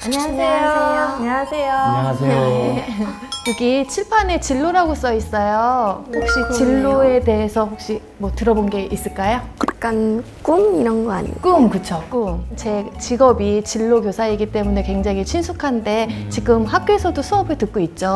안녕하세요. 안녕하세요. 안녕하세요. 여기 칠판에 진로라고 써 있어요. 혹시 그러네요. 진로에 대해서 혹시 뭐 들어본 게 있을까요? 약간 꿈 이런 거 아닌가요? 꿈, 그쵸. 꿈. 제 직업이 진로 교사이기 때문에 굉장히 친숙한데 지금 학교에서도 수업을 듣고 있죠.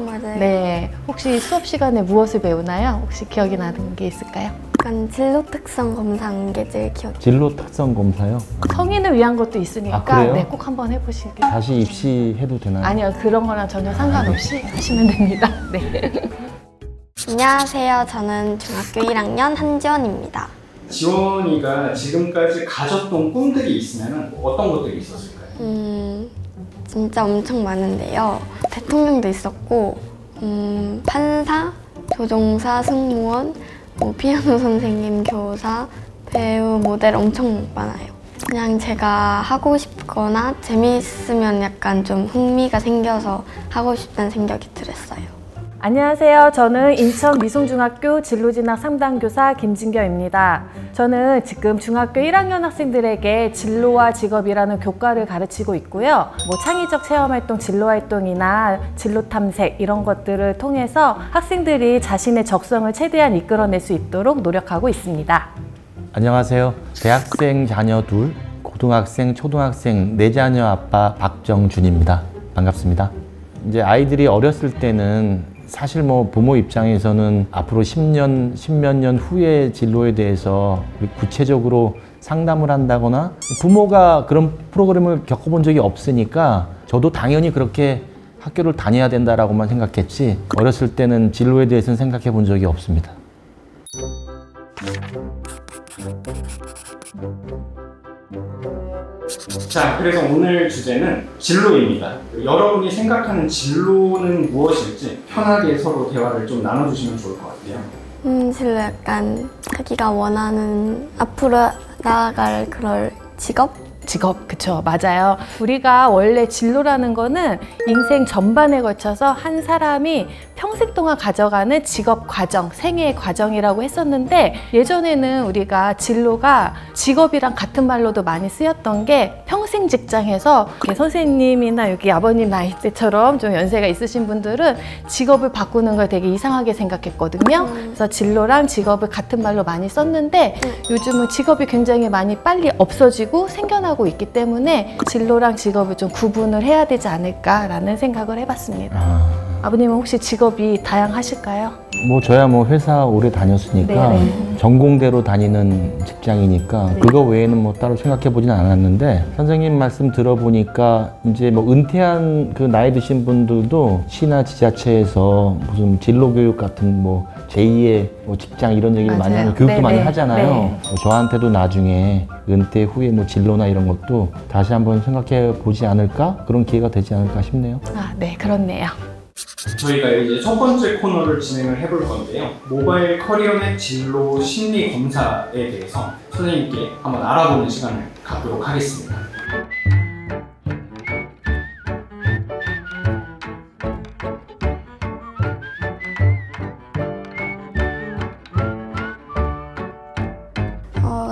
맞아요. 네. 혹시 수업 시간에 무엇을 배우나요? 혹시 기억이 나는 게 있을까요? 약간 진로 특성 검사한 게 제일 기억이. 진로 특성 검사요? 성인을 위한 것도 있으니까 아, 그래요? 네, 꼭 한번 해보시길. 다시 입시해도 되나요? 아니요, 그런 거랑 전혀 상관없이 하시면 됩니다. 네. 안녕하세요. 저는 중학교 1학년 한지원입니다. 지원이가 지금까지 가졌던 꿈들이 있으면 어떤 것들이 있었을까요? 진짜 엄청 많은데요. 대통령도 있었고, 판사, 조종사, 승무원, 뭐 피아노 선생님, 교사, 배우, 모델 엄청 많아요. 그냥 제가 하고 싶거나 재미있으면 약간 좀 흥미가 생겨서 하고 싶다는 생각이 들었어요. 안녕하세요. 저는 인천 미송중학교 진로진학 3단 교사 김진경입니다. 저는 지금 중학교 1학년 학생들에게 진로와 직업이라는 교과를 가르치고 있고요. 뭐 창의적 체험활동, 진로활동이나 진로탐색 이런 것들을 통해서 학생들이 자신의 적성을 최대한 이끌어낼 수 있도록 노력하고 있습니다. 안녕하세요. 대학생 자녀 둘, 고등학생, 초등학생 네 자녀 아빠 박정준입니다. 반갑습니다. 이제 아이들이 어렸을 때는 사실 뭐 부모 입장에서는 앞으로 10년, 10몇 년 후의 진로에 대해서 구체적으로 상담을 한다거나 부모가 그런 프로그램을 겪어본 적이 없으니까 저도 당연히 그렇게 학교를 다녀야 된다라고만 생각했지 어렸을 때는 진로에 대해서는 생각해 본 적이 없습니다. 자, 그래서 오늘 주제는 진로입니다. 여러분이 생각하는 진로는 무엇일지 편하게 서로 대화를 좀 나눠주시면 좋을 것 같아요. 진로 약간 자기가 원하는 앞으로 나아갈 그럴 직업? 직업, 그쵸. 맞아요. 우리가 원래 진로라는 거는 인생 전반에 걸쳐서 한 사람이 평생 동안 가져가는 직업 과정, 생애의 과정이라고 했었는데 예전에는 우리가 진로가 직업이랑 같은 말로도 많이 쓰였던 게 평생 직장에서 이렇게 선생님이나 여기 아버님 나이 때처럼 좀 연세가 있으신 분들은 직업을 바꾸는 걸 되게 이상하게 생각했거든요. 그래서 진로랑 직업을 같은 말로 많이 썼는데 요즘은 직업이 굉장히 많이 빨리 없어지고 생겨나고 있기 때문에 진로랑 직업을 좀 구분을 해야 되지 않을까라는 생각을 해봤습니다. 아버님은 혹시 직업이 다양하실까요? 뭐 저야 뭐 회사 오래 다녔으니까 네네. 전공대로 다니는 직장이니까 그거 외에는 뭐 따로 생각해 보진 않았는데 선생님 말씀 들어보니까 이제 뭐 은퇴한 그 나이 드신 분들도 시나 지자체에서 무슨 진로 교육 같은 뭐 제2의 뭐 직장 이런 얘기를 많이 맞아요. 하는 교육도 네네. 많이 하잖아요. 네. 뭐 저한테도 나중에 은퇴 후에 뭐 진로나 이런 것도 다시 한번 생각해 보지 않을까? 그런 기회가 되지 않을까 싶네요. 아, 네, 그렇네요. 저희가 이제 첫 번째 코너를 진행을 해볼 건데요. 모바일 커리어넷 진로 심리 검사에 대해서 선생님께 한번 알아보는 시간을 갖도록 하겠습니다.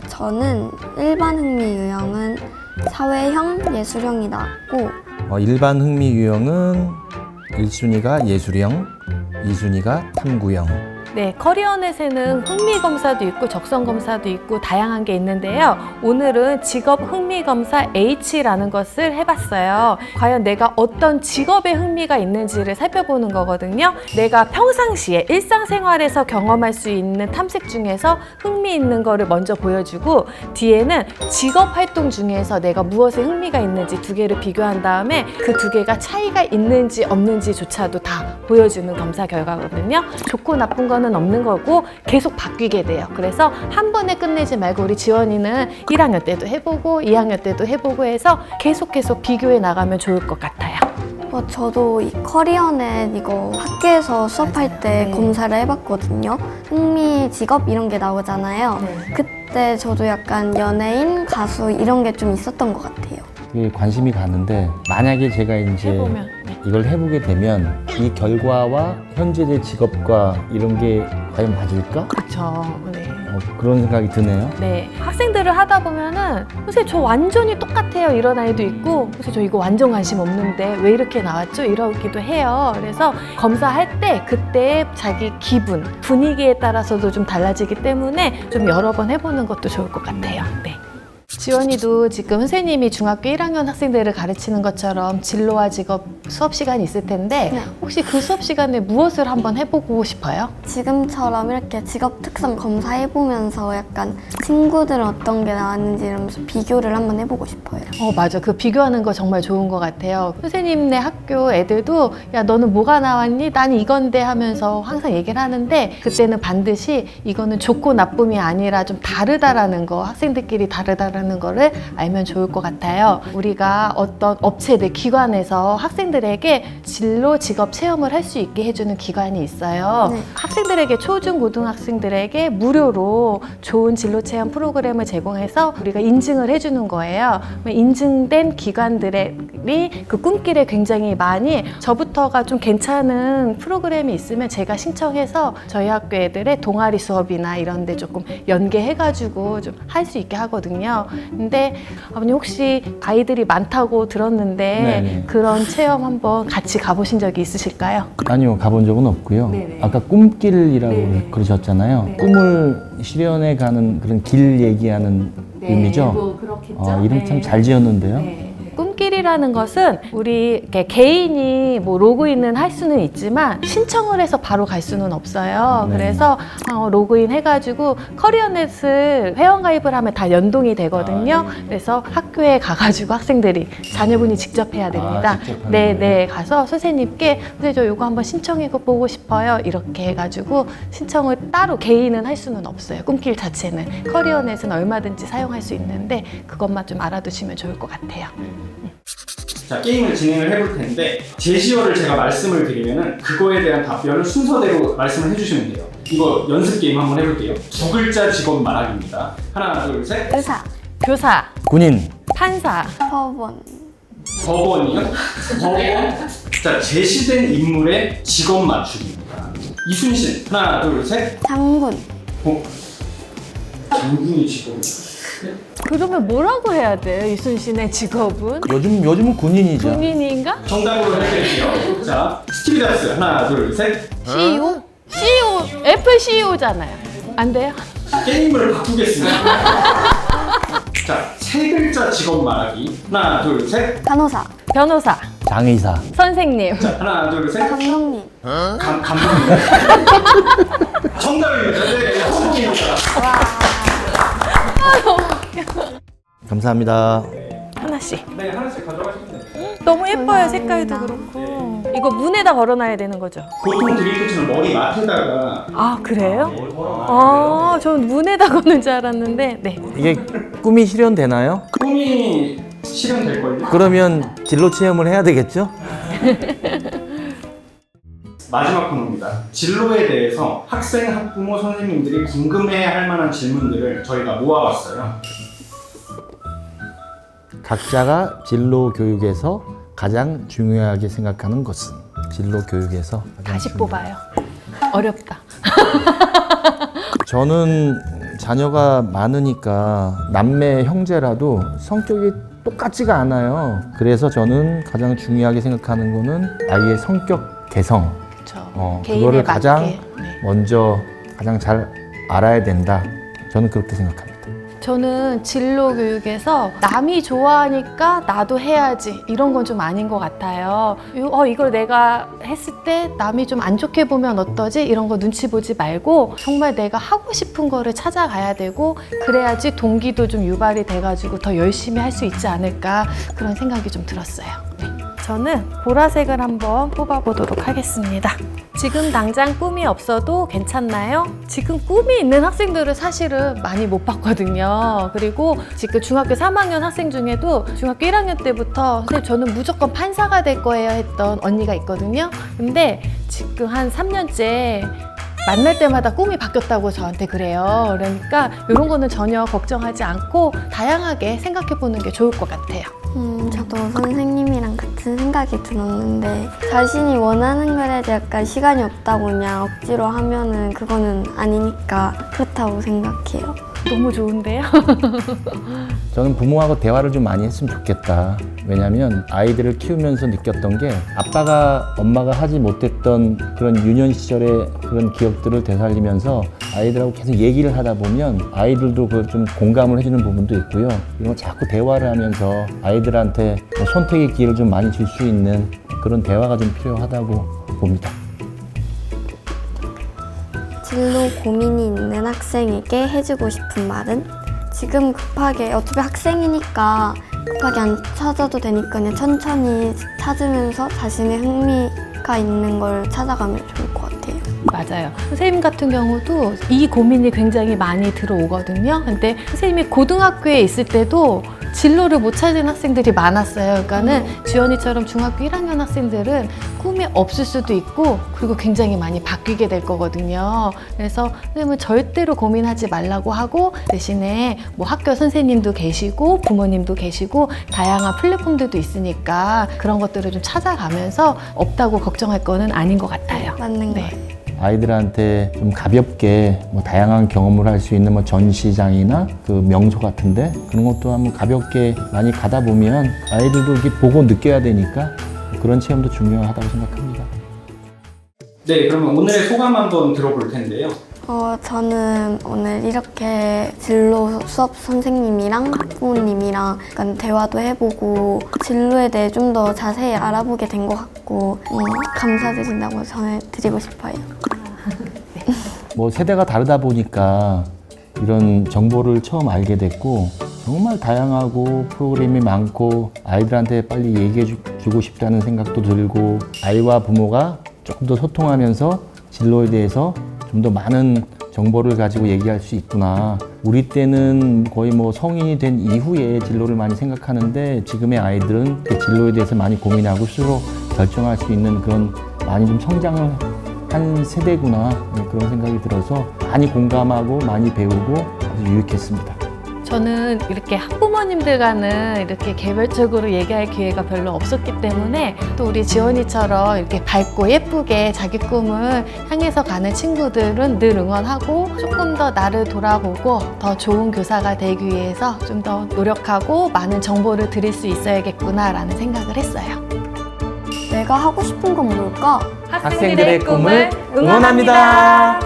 저는 일반 흥미 유형은 사회형, 예술형이 나왔고 일반 흥미 유형은 1순위가 예술형, 2순위가 탐구형. 네, 커리어넷에는 흥미검사도 있고 적성검사도 있고 다양한 게 있는데요. 오늘은 직업 흥미검사 H라는 것을 해봤어요. 과연 내가 어떤 직업에 흥미가 있는지를 살펴보는 거거든요. 내가 평상시에 일상생활에서 경험할 수 있는 탐색 중에서 흥미 있는 거를 먼저 보여주고 뒤에는 직업활동 중에서 내가 무엇에 흥미가 있는지 두 개를 비교한 다음에 그 두 개가 차이가 있는지 없는지조차도 다 보여주는 검사 결과거든요. 좋고 나쁜 거는 없는 거고 계속 바뀌게 돼요. 그래서 한 번에 끝내지 말고 우리 지원이는 1학년 때도 해보고 2학년 때도 해보고 해서 계속 비교해 나가면 좋을 것 같아요. 저도 이 커리어넷 이거 학교에서 수업할 때 네. 검사를 해봤거든요. 흥미, 직업 이런 게 나오잖아요. 네. 그때 저도 약간 연예인, 가수 이런 게 좀 있었던 것 같아요. 이게 관심이 가는데 만약에 제가 이제 해보면. 이걸 해보게 되면 이 결과와 현재 내 직업과 이런 게 과연 맞을까? 그렇죠. 네. 그런 생각이 드네요. 네, 학생들을 하다 보면은 선생님 저 완전히 똑같아요 이런 아이도 있고 선생님 저 이거 완전 관심 없는데 왜 이렇게 나왔죠 이러기도 해요. 그래서 검사할 때 그때 자기 기분, 분위기에 따라서도 좀 달라지기 때문에 좀 여러 번 해보는 것도 좋을 것 같아요. 네. 지원이도 지금 선생님이 중학교 1학년 학생들을 가르치는 것처럼 진로와 직업 수업 시간이 있을 텐데 네. 혹시 그 수업 시간에 무엇을 한번 해보고 싶어요? 지금처럼 이렇게 직업 특성 검사해보면서 약간 친구들은 어떤 게 나왔는지 이러면서 비교를 한번 해보고 싶어요. 맞아. 그 비교하는 거 정말 좋은 것 같아요. 선생님네 학교 애들도 야 너는 뭐가 나왔니? 난 이건데 하면서 항상 얘기를 하는데 그때는 반드시 이거는 좋고 나쁨이 아니라 좀 다르다라는 거, 학생들끼리 다르다라는 거를 알면 좋을 것 같아요. 우리가 어떤 업체들, 기관에서 학생들에게 진로 직업 체험을 할 수 있게 해주는 기관이 있어요. 네. 학생들에게 초중 고등학생들에게 무료로 좋은 진로 체험 프로그램을 제공해서 우리가 인증을 해주는 거예요. 인증된 기관들이 그 꿈길에 굉장히 많이 저부터가 좀 괜찮은 프로그램이 있으면 제가 신청해서 저희 학교 애들의 동아리 수업이나 이런 데 조금 연계해가지고 좀 할 수 있게 하거든요. 근데 아버님 혹시 아이들이 많다고 들었는데 네네. 그런 체험 한번 같이 가보신 적이 있으실까요? 아니요, 가본 적은 없고요. 네네. 아까 꿈길이라고 네네. 그러셨잖아요. 네. 꿈을 실현해 가는 그런 길 얘기하는 의미죠. 뭐 그렇겠죠. 이름 참 잘 지었는데요. 네. 꿈길이라는 것은 우리 이렇게 개인이 뭐 로그인은 할 수는 있지만 신청을 해서 바로 갈 수는 없어요. 네. 그래서 로그인 해가지고 커리어넷을 회원가입을 하면 다 연동이 되거든요. 네. 그래서 학교에 가가지고 학생들이 자녀분이 직접 해야 됩니다. 직접 하는 네, 거예요? 네. 가서 선생님께 선생님 저 이거 한번 신청해 보고 싶어요. 이렇게 해가지고 신청을 따로 개인은 할 수는 없어요. 꿈길 자체는 커리어넷은 얼마든지 사용할 수 있는데 그것만 좀 알아두시면 좋을 것 같아요. 자, 게임을 진행을 해볼 텐데 제시어를 제가 말씀을 드리면은 그거에 대한 답변을 순서대로 말씀을 해주시면 돼요. 이거 연습 게임 한번 해볼게요. 두 글자 직업 말하기입니다. 하나, 둘, 셋. 의사, 교사, 군인, 판사, 법원, 법원이요? 법원. 자, 제시된 인물의 직업 맞추기입니다. 이순신. 하나, 둘, 셋. 장군, 장군이 직업. 그러면 뭐라고 해야 돼요? 이순신의 직업은? 요즘은 군인이죠. 군인인가? 정답으로 해드릴게요. 자, 스티브 잡스. 하나, 둘, 셋. CEO? CEO, 애플 CEO잖아요. 안 돼요? 게임을 바꾸겠습니다. 자, 세 글자 직업 말하기. 하나, 둘, 셋. 간호사, 변호사, 장의사, 선생님. 자, 하나, 둘, 셋. 감독님, 감독님. 정답입니다. 네, 성공입니다. 감사합니다. 하나씩. 네, 하나씩 가져가시면 돼요. 너무 예뻐요. 감사합니다. 색깔도 그렇고. 이거 문에다 걸어놔야 되는 거죠? 보통 드링크처럼 머리 맡에다가 아, 그래요? 아, 전 문에다 거는 줄 알았는데. 네. 이게 꿈이 실현되나요? 꿈이 실현될걸요? 그러면 진로 체험을 해야 되겠죠? 마지막 코너입니다. 진로에 대해서 학생, 학부모, 선생님들이 궁금해할 만한 질문들을 저희가 모아봤어요. 각자가 진로 교육에서 가장 중요하게 생각하는 것은? 진로 교육에서 가장 다시 뽑아요. 어렵다. 저는 자녀가 많으니까 남매 형제라도 성격이 똑같지가 않아요. 그래서 저는 가장 중요하게 생각하는 거는 아이의 성격 개성. 그렇죠. 그거를 가장 네. 먼저 가장 잘 알아야 된다. 저는 그렇게 생각합니다. 저는 진로 교육에서 남이 좋아하니까 나도 해야지 이런 건 좀 아닌 것 같아요. 이걸 내가 했을 때 남이 좀 안 좋게 보면 어떠지? 이런 거 눈치 보지 말고 정말 내가 하고 싶은 거를 찾아가야 되고 그래야지 동기도 좀 유발이 돼가지고 더 열심히 할 수 있지 않을까 그런 생각이 좀 들었어요. 네. 저는 보라색을 한번 뽑아보도록 하겠습니다. 지금 당장 꿈이 없어도 괜찮나요? 지금 꿈이 있는 학생들을 사실은 많이 못 봤거든요. 그리고 지금 중학교 3학년 학생 중에도 중학교 1학년 때부터 선생님 저는 무조건 판사가 될 거예요 했던 언니가 있거든요. 근데 지금 한 3년째 만날 때마다 꿈이 바뀌었다고 저한테 그래요. 그러니까 이런 거는 전혀 걱정하지 않고 다양하게 생각해 보는 게 좋을 것 같아요. 저도 선생님이랑 같은 생각이 들었는데 자신이 원하는 걸 해야지 약간 시간이 없다고 그냥 억지로 하면은 그거는 아니니까 그렇다고 생각해요. 너무 좋은데요? 저는 부모하고 대화를 좀 많이 했으면 좋겠다. 왜냐하면 아이들을 키우면서 느꼈던 게 아빠가 엄마가 하지 못했던 그런 유년 시절의 그런 기억들을 되살리면서 아이들하고 계속 얘기를 하다 보면 아이들도 그걸 좀 공감을 해주는 부분도 있고요. 그리고 자꾸 대화를 하면서 아이들한테 뭐 선택의 기회를 좀 많이 줄 수 있는 그런 대화가 좀 필요하다고 봅니다. 진로 고민이 있는 학생에게 해주고 싶은 말은? 지금 급하게 어차피 학생이니까 급하게 안 찾아도 되니까 그냥 천천히 찾으면서 자신의 흥미가 있는 걸 찾아가면 좋을 것 같아요. 맞아요. 선생님 같은 경우도 이 고민이 굉장히 많이 들어오거든요. 근데 선생님이 고등학교에 있을 때도 진로를 못 찾은 학생들이 많았어요. 그러니까는 주연이처럼 중학교 1학년 학생들은 꿈이 없을 수도 있고 그리고 굉장히 많이 바뀌게 될 거거든요. 그래서 선생님은 절대로 고민하지 말라고 하고 대신에 뭐 학교 선생님도 계시고 부모님도 계시고 다양한 플랫폼들도 있으니까 그런 것들을 좀 찾아가면서 없다고 걱정할 거는 아닌 것 같아요. 맞는 네. 거예요. 아이들한테 좀 가볍게 뭐 다양한 경험을 할 수 있는 뭐 전시장이나 그 명소 같은데 그런 것도 한번 가볍게 많이 가다 보면 아이들도 이렇게 보고 느껴야 되니까 그런 체험도 중요하다고 생각합니다. 네, 그러면 오늘의 소감 한번 들어볼 텐데요. 저는 오늘 이렇게 진로 수업 선생님이랑 학부모님이랑 약간 대화도 해보고 진로에 대해 좀 더 자세히 알아보게 된 것 같고 감사드린다고 전해드리고 싶어요. 뭐 세대가 다르다 보니까 이런 정보를 처음 알게 됐고 정말 다양하고 프로그램이 많고 아이들한테 빨리 얘기해 주고 싶다는 생각도 들고 아이와 부모가 조금 더 소통하면서 진로에 대해서 좀 더 많은 정보를 가지고 얘기할 수 있구나. 우리 때는 거의 뭐 성인이 된 이후에 진로를 많이 생각하는데 지금의 아이들은 그 진로에 대해서 많이 고민하고 스스로 결정할 수 있는 그런 많이 좀 성장을 한 세대구나. 그런 생각이 들어서 많이 공감하고 많이 배우고 아주 유익했습니다. 저는 이렇게 학부모님들과는 이렇게 개별적으로 얘기할 기회가 별로 없었기 때문에 또 우리 지원이처럼 이렇게 밝고 예쁘게 자기 꿈을 향해서 가는 친구들은 늘 응원하고 조금 더 나를 돌아보고 더 좋은 교사가 되기 위해서 좀 더 노력하고 많은 정보를 드릴 수 있어야겠구나라는 생각을 했어요. 내가 하고 싶은 건 뭘까? 학생들의 꿈을 응원합니다.